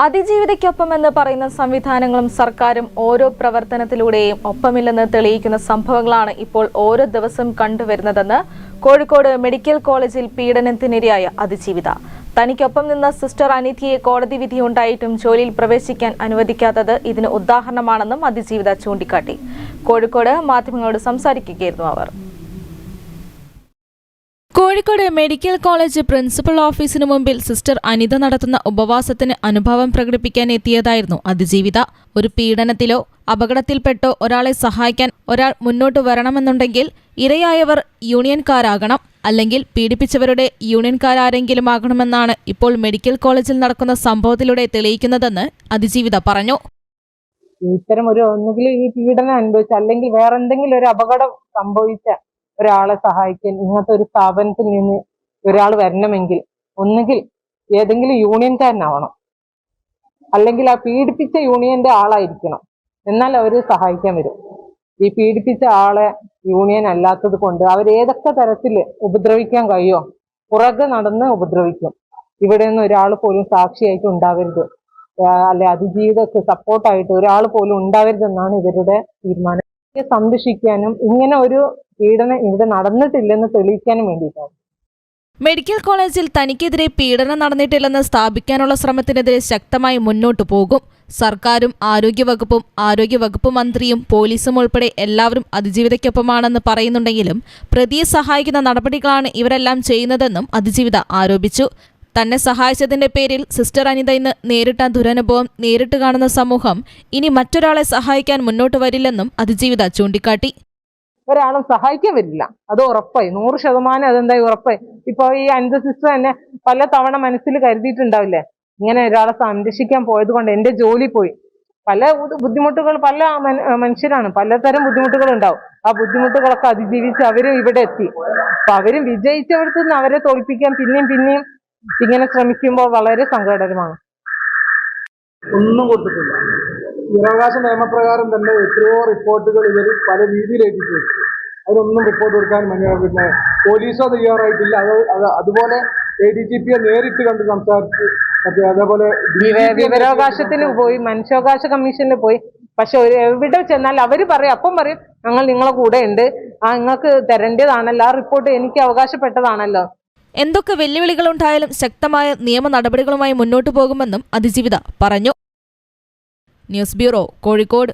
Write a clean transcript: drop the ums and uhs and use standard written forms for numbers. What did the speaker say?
അതിജീവിതയ്ക്കൊപ്പമെന്ന് പറയുന്ന സംവിധാനങ്ങളും സർക്കാരും ഓരോ പ്രവർത്തനത്തിലൂടെയും ഒപ്പമില്ലെന്ന് തെളിയിക്കുന്ന സംഭവങ്ങളാണ് ഇപ്പോൾ ഓരോ ദിവസം കണ്ടുവരുന്നതെന്ന് കോഴിക്കോട് മെഡിക്കൽ കോളേജിൽ പീഡനത്തിനിരയായ അതിജീവിത. തനിക്കൊപ്പം നിന്ന സിസ്റ്റർ അനിത്യയെ കോടതി വിധിയുണ്ടായിട്ടും ജോലിയിൽ പ്രവേശിക്കാൻ അനുവദിക്കാത്തത് ഇതിന് ഉദാഹരണമാണെന്നും അതിജീവിത ചൂണ്ടിക്കാട്ടി. കോഴിക്കോട് മാധ്യമങ്ങളോട് സംസാരിക്കുകയായിരുന്നു അവർ. കോഴിക്കോട് മെഡിക്കൽ കോളേജ് പ്രിൻസിപ്പൽ ഓഫീസിനു മുമ്പിൽ സിസ്റ്റർ അനിത നടത്തുന്ന ഉപവാസത്തിന് അനുഭാവം പ്രകടിപ്പിക്കാൻ എത്തിയതായിരുന്നു അതിജീവിത. ഒരു പീഡനത്തിലോ അപകടത്തിൽപ്പെട്ടോ ഒരാളെ സഹായിക്കാൻ ഒരാൾ മുന്നോട്ട് വരണമെന്നുണ്ടെങ്കിൽ ഇരയായവർ യൂണിയൻകാരാകണം, അല്ലെങ്കിൽ പീഡിപ്പിച്ചവരുടെ യൂണിയൻകാരെങ്കിലും ആകണമെന്നാണ് ഇപ്പോൾ മെഡിക്കൽ കോളേജിൽ നടക്കുന്ന സംഭവത്തിലൂടെ തെളിയിക്കുന്നതെന്ന് അതിജീവിത പറഞ്ഞു. ഇത്തരം ഒന്നുകിൽ ഈ പീഡനം അനുഭവിച്ച അല്ലെങ്കിൽ വേറെന്തെങ്കിലും ഒരു അപകടം സംഭവിച്ച ഒരാളെ സഹായിക്കാൻ ഇങ്ങനത്തെ ഒരു സ്ഥാപനത്തിൽ നിന്ന് ഒരാൾ വരണമെങ്കിൽ ഒന്നുകിൽ ഏതെങ്കിലും യൂണിയൻകാരനാവണം, അല്ലെങ്കിൽ ആ പീഡിപ്പിച്ച യൂണിയന്റെ ആളായിരിക്കണം. എന്നാൽ അവര് സഹായിക്കാൻ വരും. ഈ പീഡിപ്പിച്ച ആളെ യൂണിയൻ അല്ലാത്തത് കൊണ്ട് അവരേതൊക്കെ തരത്തിൽ ഉപദ്രവിക്കാൻ കഴിയോ പുറകെ നടന്ന് ഉപദ്രവിക്കും. ഇവിടെ നിന്ന് ഒരാൾ പോലും സാക്ഷിയായിട്ട് ഉണ്ടാവരുത്, അല്ലെ അതിജീവിതക്ക് സപ്പോർട്ടായിട്ട് ഒരാൾ പോലും ഉണ്ടാവരുതെന്നാണ് ഇവരുടെ തീരുമാനം. സംരക്ഷിക്കാനും ഇങ്ങനെ ഒരു പീഡനം ഇവിടെ നടന്നിട്ടില്ലെന്ന് തെളിയിക്കാനും വേണ്ടിയിട്ടാണ്. മെഡിക്കൽ കോളേജിൽ തനിക്കെതിരെ പീഡനം നടന്നിട്ടില്ലെന്ന് സ്ഥാപിക്കാനുള്ള ശ്രമത്തിനെതിരെ ശക്തമായി മുന്നോട്ടു പോകും. സർക്കാരും ആരോഗ്യവകുപ്പ് മന്ത്രിയും പോലീസും ഉൾപ്പെടെ എല്ലാവരും അതിജീവിതയ്ക്കൊപ്പമാണെന്ന് പറയുന്നുണ്ടെങ്കിലും പ്രതിയെ സഹായിക്കുന്ന നടപടികളാണ് ഇവരെല്ലാം ചെയ്യുന്നതെന്നും അതിജീവിത ആരോപിച്ചു. തന്നെ സഹായിച്ചതിന്റെ പേരിൽ സിസ്റ്റർ അനിത ഇന്ന് നേരിട്ട ദുരനുഭവം നേരിട്ട് കാണുന്ന സമൂഹം ഇനി മറ്റൊരാളെ സഹായിക്കാൻ മുന്നോട്ട് വരില്ലെന്നും അതിജീവിത ചൂണ്ടിക്കാട്ടി. ഒരാളും സഹായിക്കാൻ വരില്ല, അത് ഉറപ്പായി, 100% അതെന്തായി ഉറപ്പായി. ഇപ്പൊ ഈ അനിത സിസ്റ്റർ തന്നെ പല തവണ മനസ്സിൽ കരുതിയിട്ടുണ്ടാവില്ലേ, ഇങ്ങനെ ഒരാളെ സംരക്ഷിക്കാൻ പോയത് കൊണ്ട് എന്റെ ജോലി പോയി. പല ബുദ്ധിമുട്ടുകൾ, പല മനുഷ്യരാണ്, പലതരം ബുദ്ധിമുട്ടുകൾ ഉണ്ടാവും. ആ ബുദ്ധിമുട്ടുകളൊക്കെ അതിജീവിച്ച് അവരും ഇവിടെ എത്തി. അപ്പൊ അവരും വിജയിച്ചവിടുത്ത് നിന്ന് അവരെ തോൽപ്പിക്കാൻ പിന്നെയും ഇങ്ങനെ ശ്രമിക്കുമ്പോൾ വളരെ സങ്കടകരമാണ്. ഒന്നും കൊടുത്തിട്ടില്ല. വിവരാവകാശ നിയമപ്രകാരം തന്നെ എത്രയോ റിപ്പോർട്ടുകൾ ഇവർ പല രീതിയിലേക്ക് വെച്ചു. അതിനൊന്നും റിപ്പോർട്ട് കൊടുക്കാൻ പിന്നെ പോലീസോ തയ്യാറായിട്ടില്ല. അതുപോലെ ADGP നേരിട്ട് കണ്ട് സംസാരിച്ച് അതേപോലെ വിവരാവകാശത്തിന് പോയി, മനുഷ്യാവകാശ കമ്മീഷനിൽ പോയി. പക്ഷെ എവിടെ ചെന്നാൽ അവര് പറയും, അപ്പം പറയും ഞങ്ങൾ നിങ്ങളെ കൂടെ ഉണ്ട്, നിങ്ങൾക്ക് തരേണ്ടതാണല്ലോ, ആ റിപ്പോർട്ട് എനിക്ക് അവകാശപ്പെട്ടതാണല്ലോ. എന്തൊക്കെ വെല്ലുവിളികളുണ്ടായാലും ശക്തമായ നിയമ നടപടികളുമായി മുന്നോട്ടു പോകുമെന്നും അതിജീവിത പറഞ്ഞു. News bureau, Kozhikode.